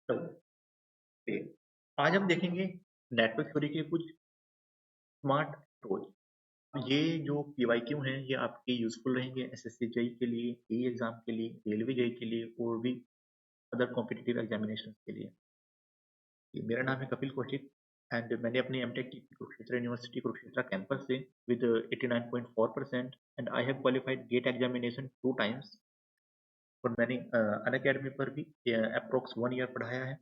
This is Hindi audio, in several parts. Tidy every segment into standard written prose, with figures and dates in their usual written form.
तो पे आज हम देखेंगे नेटवर्क थ्योरी के कुछ स्मार्ट अप्रोच। ये जो पीवाईक्यू हैं ये आपके यूजफुल रहेंगे एसएससी जेई के लिए, जेईई एग्जाम के लिए, रेलवे जेई के लिए और भी अदर कॉम्पिटिटिव एग्जामिनेशन के लिए। मेरा नाम है कपिल कौशिक एंड मैंने अपनी एमटेक की कुरुक्षेत्र यूनिवर्सिटी कुरुक्षेत्र कैंपस से with 89.4% and I have qualified GATE examination 2 times. और मैंने अनअकैडमी पर भी अप्रोक्स 1 ईयर पढ़ाया है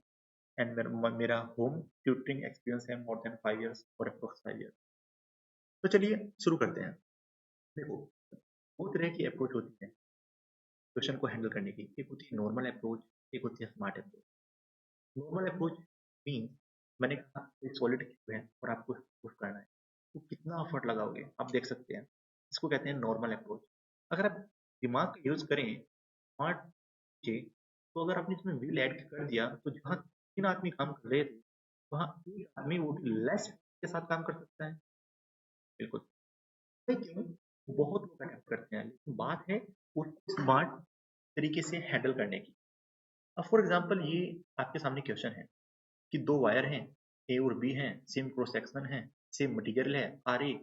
एंड मेरा होम ट्यूटरिंग एक्सपीरियंस है मोर देन 5 ईयर्स और अप्रोक्स 5 ईयर्स। तो चलिए शुरू करते हैं। देखो, दो तरह की अप्रोच होती है क्वेश्चन को हैंडल करने की। एक होती है नॉर्मल अप्रोच, एक होती है smart approach. Normal approach mean मैंने कहा एक सॉलिड क्यूब है और आपको प्रूफ करना है, तो कितना एफर्ट लगाओगे आप देख सकते हैं। इसको कहते हैं नॉर्मल अप्रोच। अगर आप दिमाग का यूज करें स्मार्ट जी, तो अगर आपने इसमें विल ऐड कर दिया तो जहाँ 3 आदमी काम कर रहे थे वहाँ एक आदमी वो भी लेस के साथ काम कर सकता है। बिल्कुल। क्यों? बहुत लोग अटेम्प्ट करते हैं, लेकिन बात है उसको स्मार्ट तरीके से हैंडल करने की। अब फॉर एग्जांपल ये आपके सामने क्वेश्चन है कि दो वायर हैं, ए और बी हैं, सेम क्रॉस सेक्शन है, सेम मटेरियल है, आर ए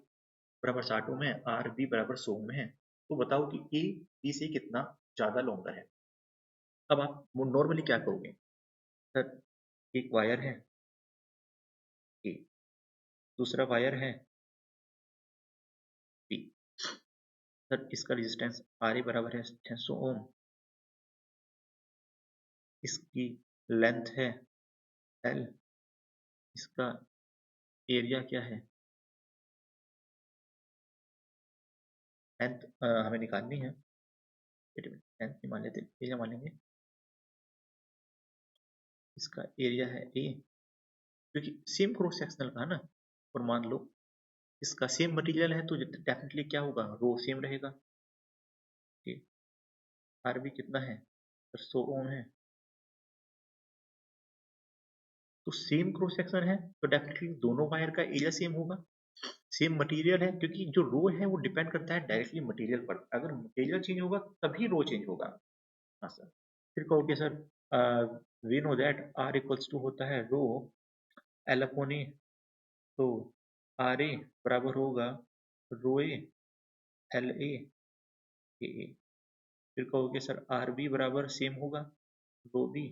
बराबर 60 ओम है, आर बी बराबर 100 ओम है। तो बताओ कि ए बी से कितना ज्यादा लॉन्गर है। अब आप नॉर्मली क्या कहोगे? सर, एक वायर है ए, दूसरा वायर है बी। सर, इसका रेजिस्टेंस आर ए बराबर है 600 ओम, इसकी लेंथ है एल, इसका एरिया क्या है लेंथ हमें निकालनी है। लेंथ नहीं मान लेते, एरिया मान लेंगे। इसका एरिया है ए, क्योंकि सेम क्रॉस सेक्शनल का ना। और मान लो इसका सेम मटेरियल है तो डेफिनेटली क्या होगा, रो सेम रहेगा। आर भी कितना है, 100 ओम है। तो सेम क्रॉस सेक्शन है तो डेफिनेटली दोनों वायर का एरिया सेम होगा। सेम मटेरियल है क्योंकि जो रो है वो डिपेंड करता है डायरेक्टली मटेरियल पर। अगर मटेरियल चेंज होगा तभी रो चेंज होगा। हाँ सर। फिर कहोगे sir we know that are equals to होता है रो एल अपॉन ए। तो आर ए बराबर होगा रो ए एल ए ए। फिर कहोगे सर आर बी बराबर सेम होगा rho B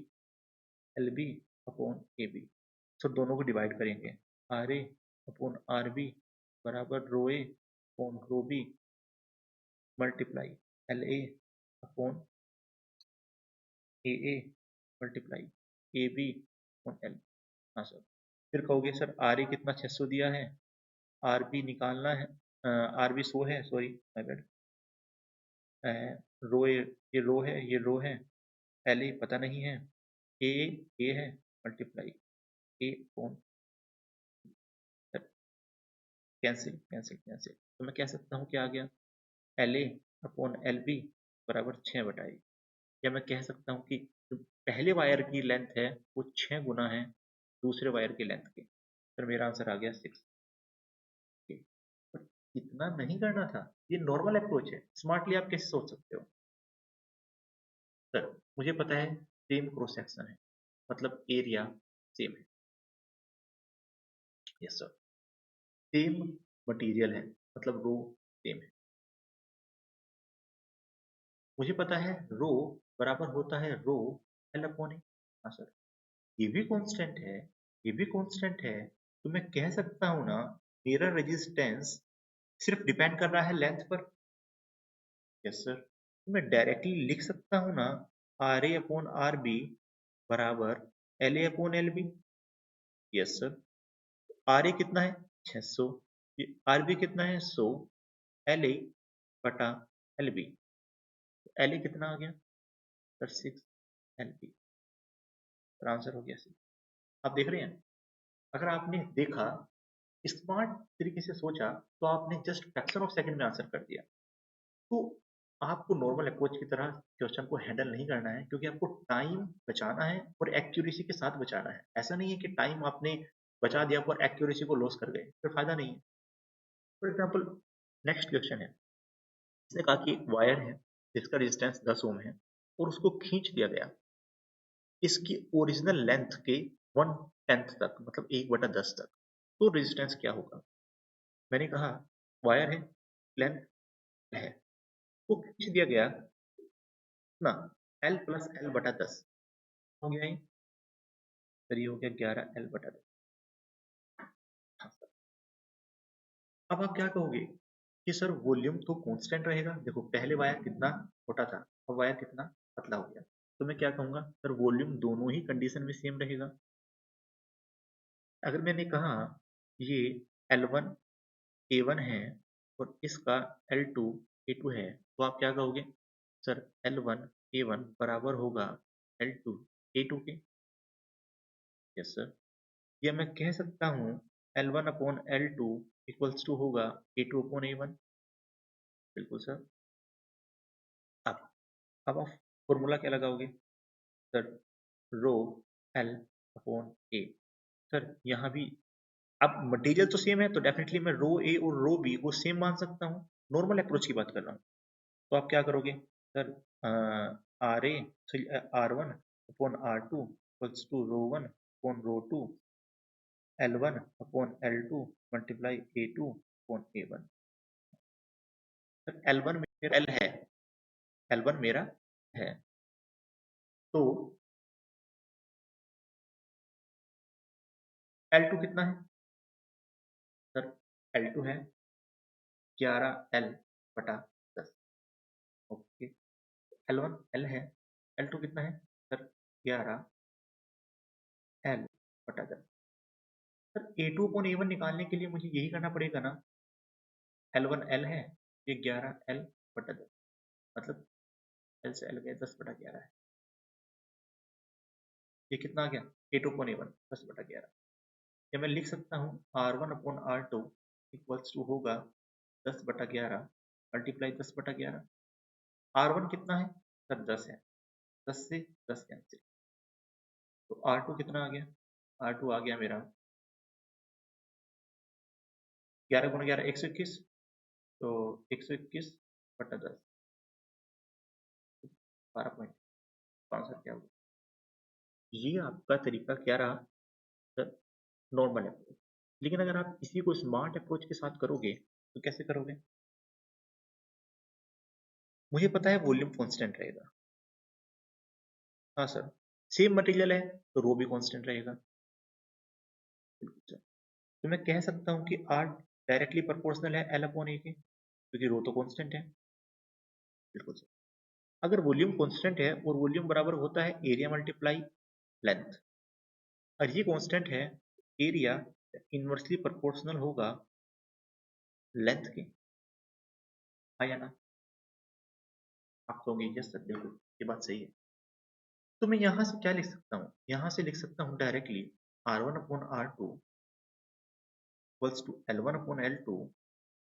L B upon A B. Sir दोनों को डिवाइड करेंगे, R A upon R B बराबर rho A upon rho B multiply L A upon A A multiply A B upon L. हाँ सर। फिर कहोगे सर आर ए कितना 600 दिया है, आर बी निकालना है, आर बी 100 है, सॉरी माय बैड। रो ये रो है, ये रो है, एल ए पता नहीं है, ए ए है multiply A upon cancel cancel cancel. तो मैं कह सकता हूँ क्या आ गया, L A upon L B बराबर 6/8। या मैं कह सकता हूँ कि जो पहले वायर की लेंथ है वो 6 गुना है दूसरे वायर की लेंथ के। फिर मेरा आंसर आ गया 6। बट इतना नहीं करना था, ये नॉर्मल अप्रोच है। स्मार्टली आप कैसे सोच सकते हो? सर, मुझे पता है सेम क्रॉस सेक्शन है मतलब एरिया सेम है। Yes sir. सेम मटेरियल है मतलब रो सेम है। मुझे पता है रो बराबर होता है रो एल अपॉन ए। हाँ सर। ये भी कांस्टेंट है, ये भी कांस्टेंट है। तो मैं कह सकता हूँ ना, मेरा रेजिस्टेंस सिर्फ डिपेंड कर रहा है लेंथ पर। Yes sir. तो मैं डायरेक्टली लिख सकता हूँ ना, R A upon R B बराबर L A upon L B. Yes sir. R A कितना है 600, आर बी कितना है 100, एल ए बटा एल बी। एल ए कितना आ गया सर 6 एल बी। आंसर हो गया 6। आप देख रहे हैं, अगर आपने देखा स्मार्ट तरीके से सोचा तो आपने जस्ट फ्रैक्शन ऑफ सेकंड में आंसर कर दिया। तो आपको नॉर्मल अप्रोच की तरह क्वेश्चन को हैंडल नहीं करना है, क्योंकि आपको टाइम बचाना है और एक्यूरेसी के साथ बचाना है। ऐसा नहीं है कि टाइम आपने बचा दिया पर एक्यूरेसी को लॉस कर गए, फिर फायदा नहीं है। फॉर एग्जाम्पल नेक्स्ट क्वेश्चन है, इसने कहा कि एक वायर है जिसका रेजिस्टेंस 10 ओम है और उसको खींच दिया गया इसकी ओरिजिनल लेंथ के 1/10 तक, मतलब 1/10 तक, तो रेजिस्टेंस क्या होगा? मैंने कहा वायर है, लेंथ है, तो खींच दिया गया ना, L प्लस L/10 हो गया ये, सर ये हो गया 11L/10। हाँ सर। अब आप क्या कहोगे कि सर वॉल्यूम तो कांस्टेंट रहेगा, देखो पहले वायर कितना छोटा था, अब वायर कितना पतला हो गया, तो मैं क्या कहूंगा सर वॉल्यूम दोनों ही कंडीशन में सेम रहेगा। अगर मैंने कहा ये L1 A1 है और इसका L2 A2 है, तो आप क्या कहोगे सर L1 A1 बराबर होगा L2 A2 के। Yes sir. या मैं कह सकता हूँ L1 upon L2 equals to होगा A2 अपॉन A1। बिल्कुल सर। अब अब आप फॉर्मूला क्या लगाओगे sir, rho L upon A। Sir यहाँ भी अब मटेरियल तो सेम है, तो डेफिनेटली मैं रो ए और रो बी को सेम मान सकता हूँ, नॉर्मल अप्रोच की बात कर रहा हूँ। तो आप क्या करोगे sir, R A R1 upon R2 equals to rho 1 upon rho 2 L1 upon L2 multiply A2 upon A1। Sir L1 मेरा L है, L1 मेरा है, तो L2 कितना है सर, L2 है 11L/10। ओके, L1 L है, L2 कितना है sir 11L/10। Sir A2 upon A1 निकालने के लिए मुझे यही करना पड़ेगा ना, L1 L है, ये 11L/10, मतलब L से L गए 10/11 है, ये कितना आ गया A2 अपॉन A1 10/11। या मैं लिख सकता हूँ R1 upon R2 equals to होगा 10/11 मल्टीप्लाई 10/11। R1 कितना है सर 10 है, 10 से 10 कैंसिल, तो R2 कितना आ गया, R2 आ गया मेरा 11 गुना 11 121, तो 121/10, 12 आंसर क्या होगा। ये आपका तरीका क्या रहा सर, नॉर्मल अप्रोच। लेकिन अगर आप इसी को स्मार्ट अप्रोच के साथ करोगे तो कैसे करोगे? मुझे पता है वॉल्यूम कांस्टेंट रहेगा, हाँ सर, सेम मटेरियल है तो रो भी कांस्टेंट रहेगा। बिल्कुल सर। तो मैं कह सकता हूँ कि आर डायरेक्टली प्रोपोर्शनल है L अपॉन ए के, क्योंकि रो तो कांस्टेंट है। बिल्कुल सर। अगर वॉल्यूम कांस्टेंट है और वॉल्यूम बराबर होता है एरिया मल्टीप्लाई लेंथ, और ये कांस्टेंट है, एरिया इनवर्सली प्रोपोर्शनल होगा लेंथ के, हाँ या ना? आप कहोगे यस सर बिल्कुल ये बात सही है। तो मैं यहाँ से क्या लिख सकता हूँ, यहाँ से लिख सकता हूँ directly R1 upon R2 equals to L1 upon L2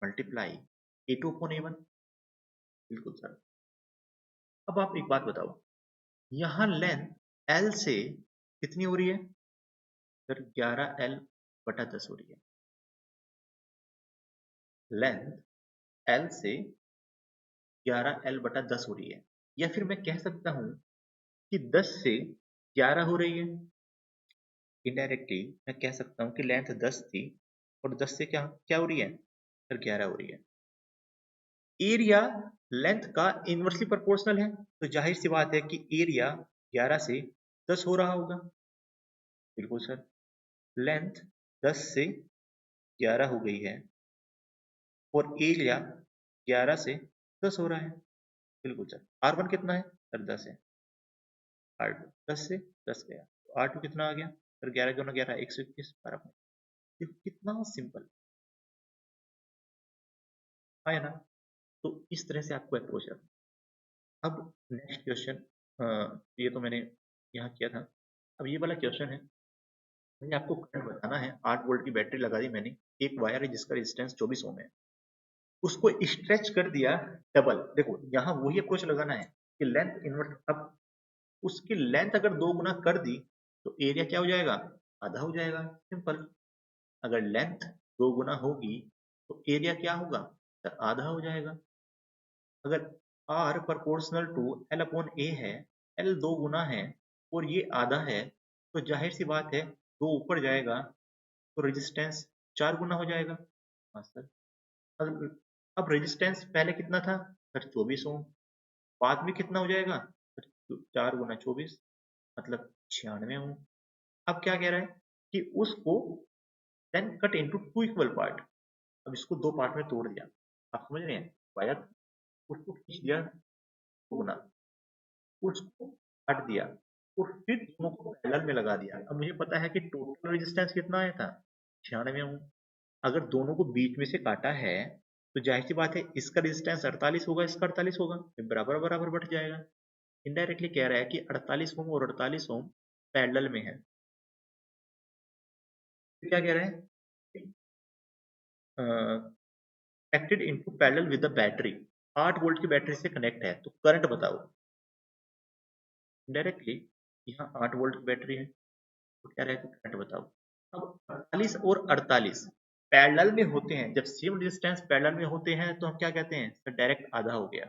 multiply A2 upon A1। बिल्कुल सर। अब आप एक बात बताओ, यहाँ लेंथ L से कितनी हो रही है सर, 11L/10 हो रही है। लेंथ L से 11L/10 हो रही है, या फिर मैं कह सकता हूँ कि 10 से 11 हो रही है। इनडायरेक्टली मैं कह सकता हूँ कि लेंथ 10 थी और 10 से क्या क्या हो रही है सर, 11 हो रही है। एरिया लेंथ का इनवर्सली प्रोपोर्शनल है, तो जाहिर सी बात है कि एरिया 11 से 10 हो रहा होगा। बिल्कुल सर। लेंथ 10 से 11 हो गई है और एरिया 11 से 10 हो रहा है। बिल्कुल सर। R1 कितना है सर 10 है, R2 10 से 10 गया, तो R2 कितना आ गया सर, 11 गुना 11 121 12। कितना सिंपल, हाँ है ना? तो इस तरह से आपको अप्रोच है। अब नेक्स्ट क्वेश्चन, ये तो मैंने यहाँ किया था, अब ये वाला क्वेश्चन है, मुझे आपको करंट बताना है, 8 वोल्ट की बैटरी लगा दी मैंने, एक वायर है जिसका रेजिस्टेंस 24 ओम है, उसको स्ट्रेच कर दिया डबल। देखो यहाँ वही अप्रोच लगाना है कि लेंथ इन्वर्स, अब उसकी लेंथ अगर 2 गुना कर दी तो एरिया क्या हो जाएगा, आधा हो जाएगा, सिंपल। अगर लेंथ 2 गुना होगी तो एरिया क्या होगा सर, आधा हो जाएगा। अगर R proportional to L upon A है, L 2 गुना है, और ये आधा है, तो जाहिर सी बात है 2 ऊपर जाएगा तो रेजिस्टेंस 4 गुना हो जाएगा। हाँ सर। अब रेजिस्टेंस पहले कितना था सर? 24 ओम। बाद में कितना हो जाएगा सर? 4 गुना 24 मतलब 96 ओम। अब क्या कह रहा है कि उसको then cut into two equal part. अब इसको दो पार्ट में तोड़ दिया। आप समझ रहे हैं? वायर उसको खींच दिया गुना, उसको काट दिया और फिर दोनों को पैरेलल में लगा दिया। अब मुझे पता है कि टोटल रेजिस्टेंस कितना आया था? 96 ओम। अगर दोनों को बीच में से काटा है तो जाहिर सी बात है इसका रेजिस्टेंस 48 होगा, इसका 48 होगा, फिर बराबर बराबर बढ़ जाएगा। इनडायरेक्टली कह रहा है कि 48 ओम और 48 ओम पैरेलल में है। फिर क्या कह रहा है? Connected into parallel with the battery. 8 volt की बैटरी से कनेक्ट है तो करंट बताओ। डायरेक्टली यहाँ 8 वोल्ट की बैटरी है तो क्या रहेगा? करंट बताओ। अब 48 और 48 पैरेलल में होते हैं, जब सेम डिस्टेंस पैरेलल में होते हैं तो हम क्या कहते हैं सर? डायरेक्ट आधा हो गया।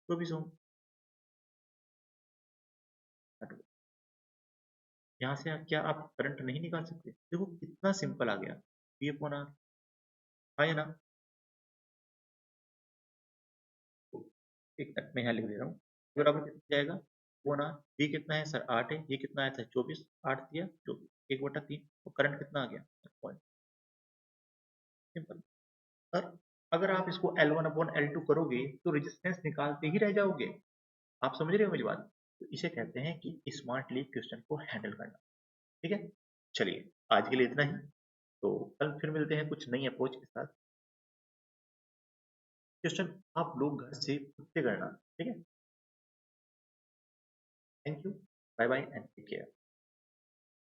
24 ओम। यहाँ से क्या आप करंट नहीं निकाल सकते? देखो कितना सिंपल आ गया। ये कौन आ है ना? एक मिनट में यहाँ लिख दे रहा हूँ। बराबर कितना जाएगा? वो ना, ये कितना है सर? 8 है। ये कितना आया था? 24। 8 दिया 24, 1/3। तो करंट कितना आ गया? पॉइंट। सिंपल। सर अगर आप इसको L1/L2 करोगे तो रेजिस्टेंस निकालते ही रह जाओगे। आप समझ रहे हो मेरी बात? तो इसे कहते हैं कि स्मार्टली क्वेश्चन को हैंडल करना। ठीक है, चलिए आज के लिए इतना ही। तो कल फिर मिलते हैं कुछ नई अप्रोच के साथ। क्वेश्चन आप लोग घर से खुद से करना। ठीक है, thank you, bye bye and take care.